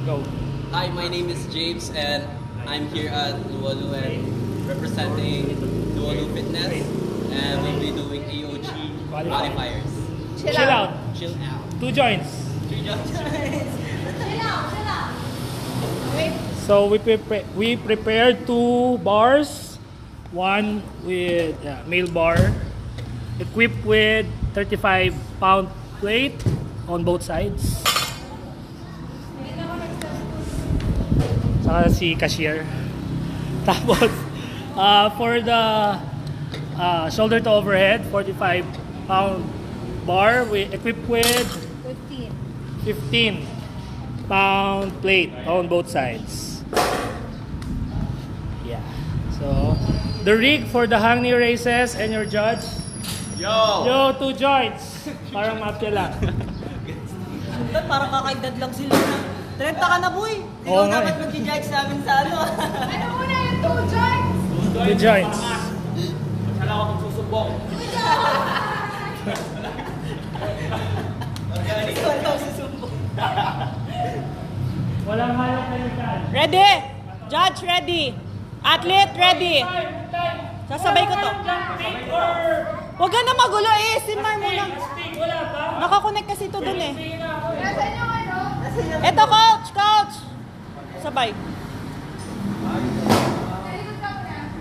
Go. Hi, my name is James and I'm here at Lualu and representing Lualu Fitness and we'll be doing AOG qualifiers. Chill out. Chill out. 2 joints. 3 jumps. So we prepared 2 bars, one with male bar, equipped with 35-pound plate on both sides. Saka si cashier. Tapos for the shoulder to overhead, 45-pound bar, we equipped with 15-pound plate on both sides. Yeah. So, the rig for the hang knee races and your judge. Yo, 2 joints. Parang mafia lang. Parang kakaedad lang sila na. 30 ka na, boy. Ikaw Oo nga dapat eh. mag-judge sa amin sa ano. Ano muna yung 2 joints? 2 joints. Masala ako magsusubok. Ikaw daw susumbong. Walang halong kayo dyan. Ready? Judge, ready. Athlete, ready. Sasabay ko to. Huwag ka na magulo eh. Simar mo lang. Wala pa. Nakakonect kasi to dun eh. Nasaan yung ano? Eto, coach! Coach! Sabay. Nalikod ka muna.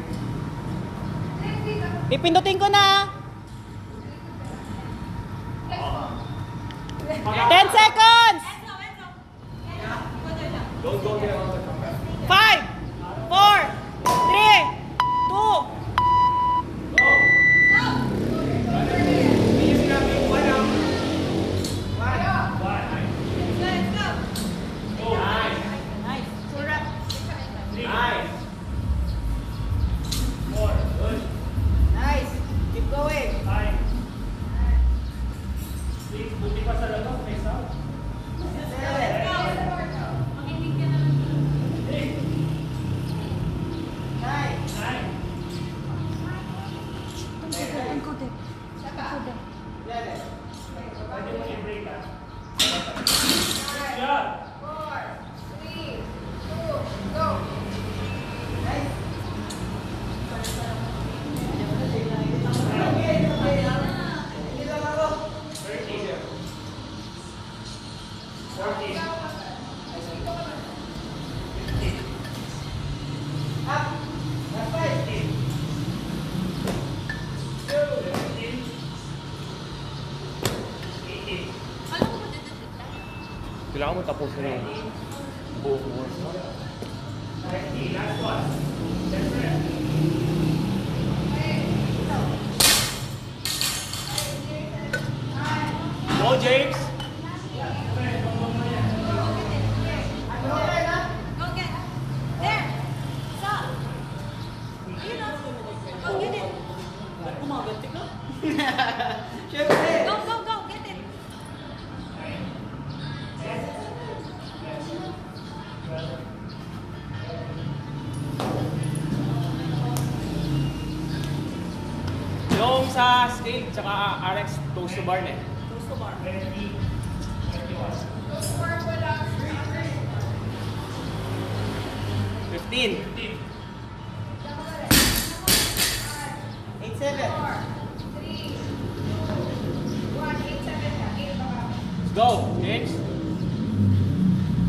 Dito. Pipindutin ko na. 10 seconds! 5, 4, 3, 2, Nice. Keep going. Buti pa sa lalo, may sound. 3, 2, go. Kailangan mo tapusin na yung buong course. Go, James! Go get. There. Stop. You know. Go get it. Kumaganti ka? Siyempre. Go, go, go. Get it. Yung sa scale, tsaka RX toast to bar na eh. Toast to bar. 15. 8, 7. 3, 1, 8, 7 ka. 8 ka. Let's go, James.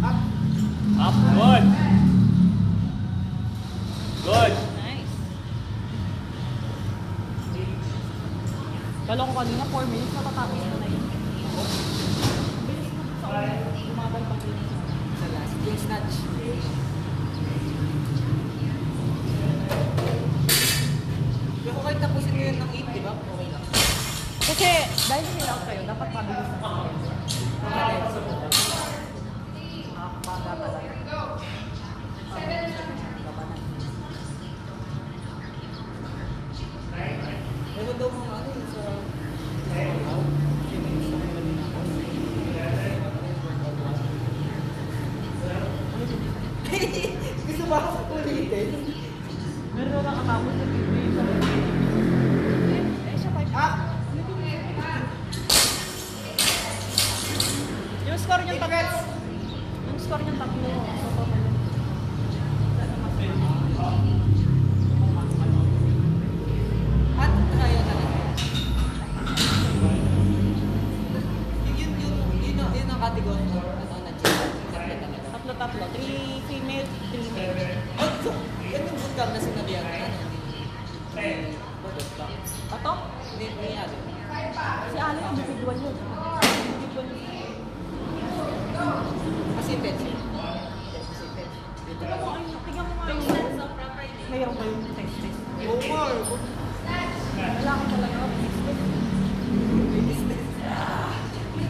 Up. Up, good. Good. Nice. Kala ko kanina 4 minutes matatapos na na yun. Bilis mo sa ulit. Umagal pa rin sa last. Yung snatch. Pero kahit tapusin mo yun ng 8, di ba? Okay lang. Kasi dahil chill out kayo, dapat mabilis na kayo. Makakapanga pala. Go. 7 na. Meron daw mga ano yun sa... Gusto ba ako sa ulitin? Meron daw nakatapos sa TV. Eh, siya pa. Yung score niyong tagads. Yung score niyang tatlo. So, total yun. At kaya talaga. Yun ang category mo. Ano na chika? Talaga. Tatlo. 3 female, 3 male. Oh, so, yan yung bootcamp na sinabihan ko. Ano? Bootcamp. Pato? Hindi ano. Si Ali, individual yun. Individual yun. Kasi intense. Tingnan mo nga yung mayroon ba yung test? Oo nga. Wala ko talaga.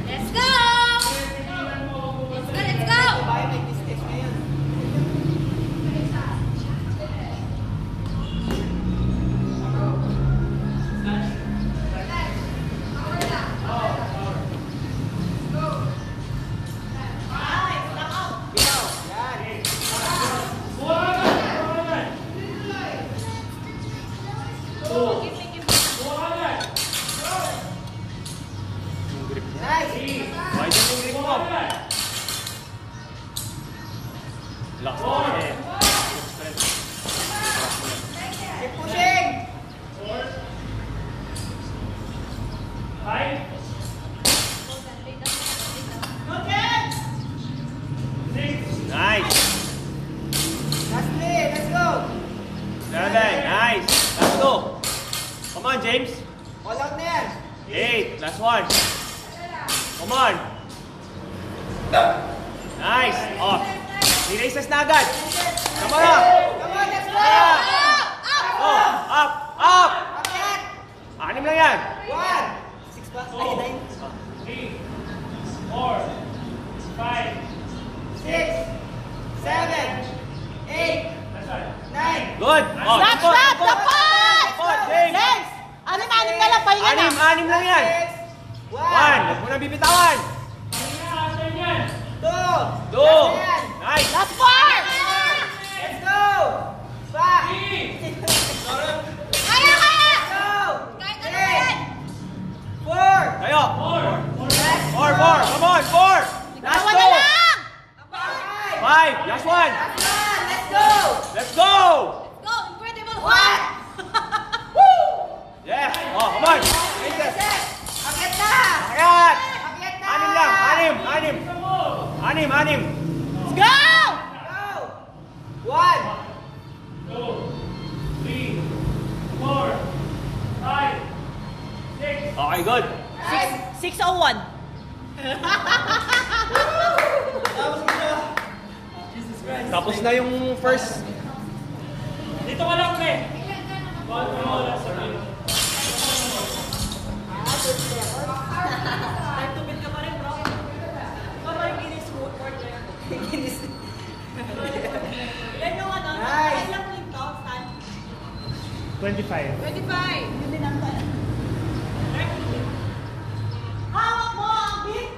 Let's go! Let's go! Bahay may business ngayon. James. All out na yan. 8. Last one. Come on. Nice. Oh. 3 races na agad. Come on. Come on, let's go! Oh, up. Up. Akyat! 6 lang yan. 1! 6 pa? Ay, 9. 3, 4, 5, 6, 7, 8, 9. Good. Oh, Stop! Dapat! Dapat, James. James! Anim na lang, pahinga na. 6 lang yan. 1. 1, Huwag mo nang bibitawan. 2, 2. Nice. Last 4! let's go! 5, Kaya! go! Kahit ano yan! 4, Tayo. 4. Come on, 4. Last Dalawa 2. na lang! 5. Last one. let's go! Let's go. Go! Incredible Hulk! Yes. Oh, come on. Races. Akyat na! Akyat. Akyat na! 6 lang. 6. Let's go! Go! 1, 2, 3, 4, 5, 6. Okay, good. 601. Tapos na yung first. Dito ka lang, pre. Bawal mo wala sa akin. Time to beat ka pa rin, bro. Ikaw ba yung Guinness World Record? Yan yung ano, Nice. ilang link to, Stan? 25. 25! Yung binanta. Hawak mo ang beat!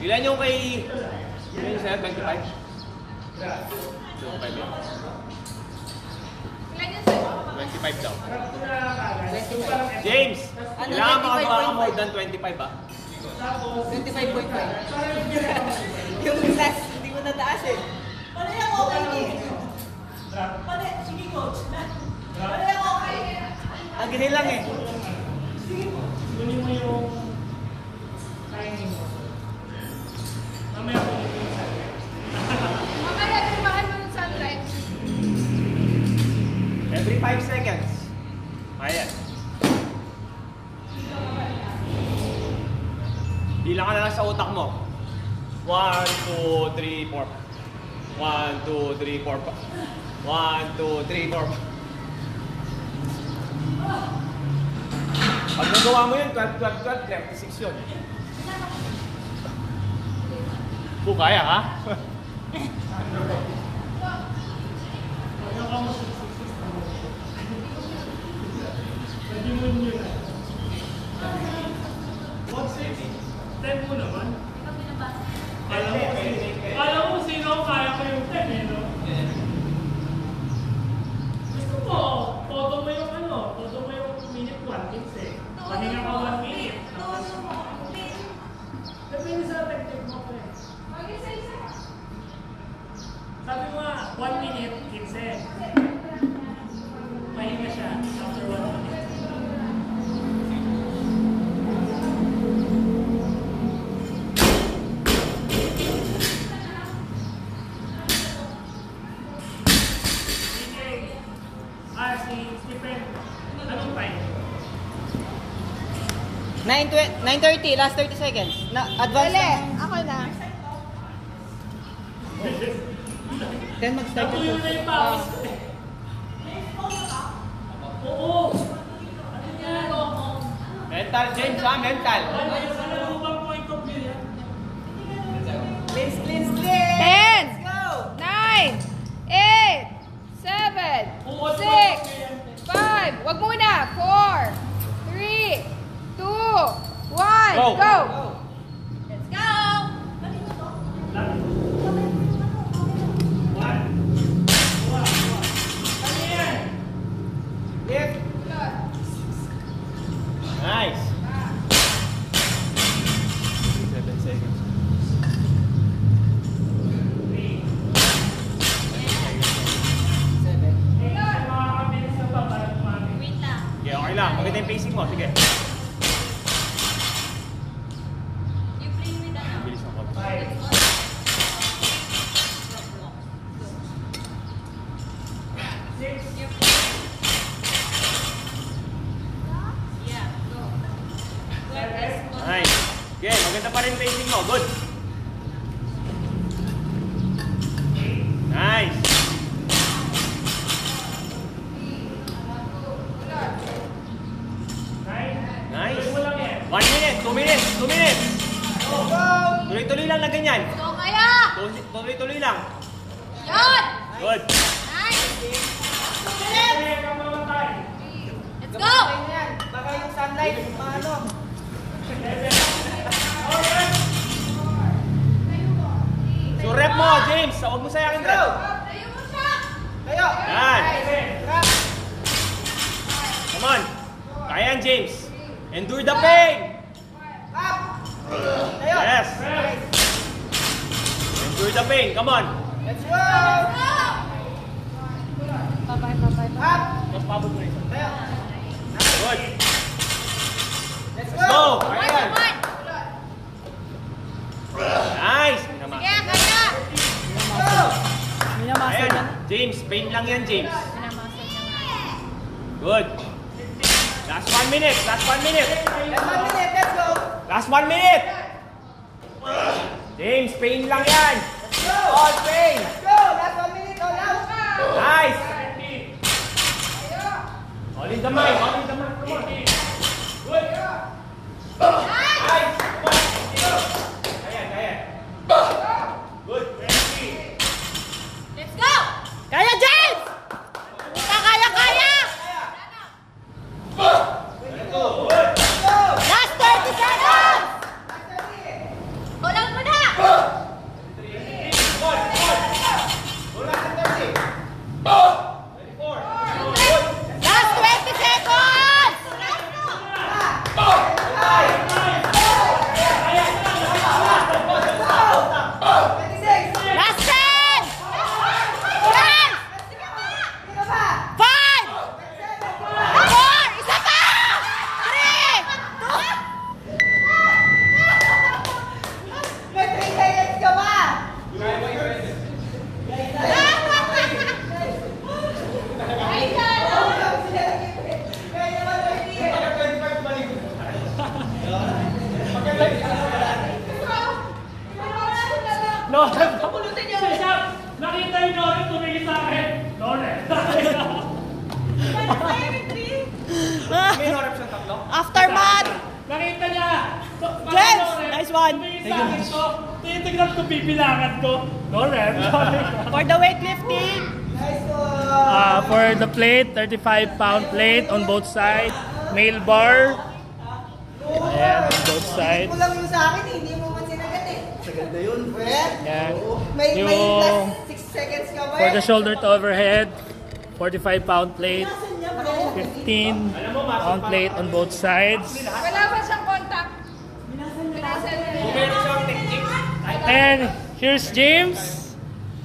Ilan yung kay... Ilan yung sa'yo? 25? 25 yun. Ilan yan sa'yo? 25 daw. 25. James! Ano, Kailangan 25.5? makagawa ka more than 25 ah. 25.5. Yung last, hindi mo nataas eh. Pali ang okay niya. Pali, sige coach. Pali ang okay. Ang ganyan lang eh. Kunin mo yung timing mo. Mamaya ko yung Mamaya, tribahan mo yung sunlight. 5 seconds. Ayan. Bilang ka na lang sa utak mo. 1, 2, 3, 4. 1, 2, 3, 4. 1, 2, 3, 4. Pag nagawa mo yun, 12, 12, 12, 36 yun. Kaya ha? Pwede mo yun. What's it? Time mo naman. Alam mo sino ang kaya ko yung time eh, no? Gusto mo, todo mo yung todo mo yung minute 1 minutes eh. Pahinga ka 1 minute. Depende sa technique mo ko eh. Sabi mo nga, 1 minute, 15. Pahinga siya after 1 minute. Si Stephen, anong time? 9:30, last 30 seconds. Advance Dali, ako na. Then mag-start Natuyo na yung pawis ko eh. Oo. Ano yan? Mental, James ha? Mental. Ano yung sa lubang point of view yan? Cleanse, cleanse, 10, cleanse! Go! 9, 8, 7, 6, 5, wag muna, 4, 3, 2, 1, Go! go! Let's go! Lift. Nice. 7 seconds. Makakabilis na ba para tumami? Okay, okay lang. Maganda yung pacing mo. Sige. Bilis ng konti. 6, Nice. Okay, maganda pa rin pacing mo. Good. Nice. Nice. 1 minute, 2 minutes, 2 minutes. Tuloy-tuloy lang na ganyan. So kaya! Tuloy-tuloy lang. Yun! Good. Nice! Let's go! Baka yung sunlight, paano? So rep mo, James. Huwag mo sayangin rep. Tayo mo siya! Tayo! Yan. Rap! Come on. Kaya yan, James. Endure the pain. Rap! Tayo! Yes. Endure the pain. Come on. Let's go! Bye-bye. Rap! Mas pabot mo rin. Tayo! Good. Let's Let's go. Kaya yan. One! Nice. Sige, kaya! Go! Ayan. James, pain lang yan, James. Good. Last 1 minute. Last 1 minute. Let's 1 minute, let's go! Last 1 minute. James, pain lang yan. Let's go! All pain! Let's go! Last 1 minute, all out! Nice. All in the mind. All in the mind. Come on. Good. Nice. Come on. Kaya, kaya. Good. Let's go! Kaya, James! Kaya! Good. Last 30 seconds! Hold out mo na! Good. Good. Good. 34. Last 20 seconds! May no reps ng tatlo? Aftermath. Nakita niya! So, James, nice one. Tumingin sa akin ko. Tinitignan ko, bibilangan ko. No rep. For the weightlifting. For the plate, 35-pound plate on both sides. Nail bar. Ayan, on both sides. Kulang yung sa akin, hindi mo man sinagat eh. Saganda yun, Brett. Ayan. May Yung last 6 seconds ka ba? for the shoulder to overhead, 45-pound plate. 15-pound plate on both sides. Wala ba siyang contact? Meron siyang technique. And here's James.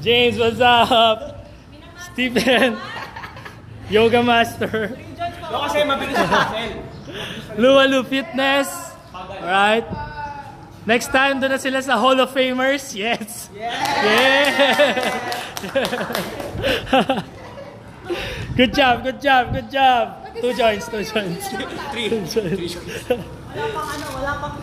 James, what's up? Stephen, yoga master. No, kasi mabilis yung muscle. Luwalu Fitness. Alright. Next time, doon na sila sa Hall of Famers. Yes. Yeah. Good job, good job, good job. 2 joints, 2 joints. 3. Wala pang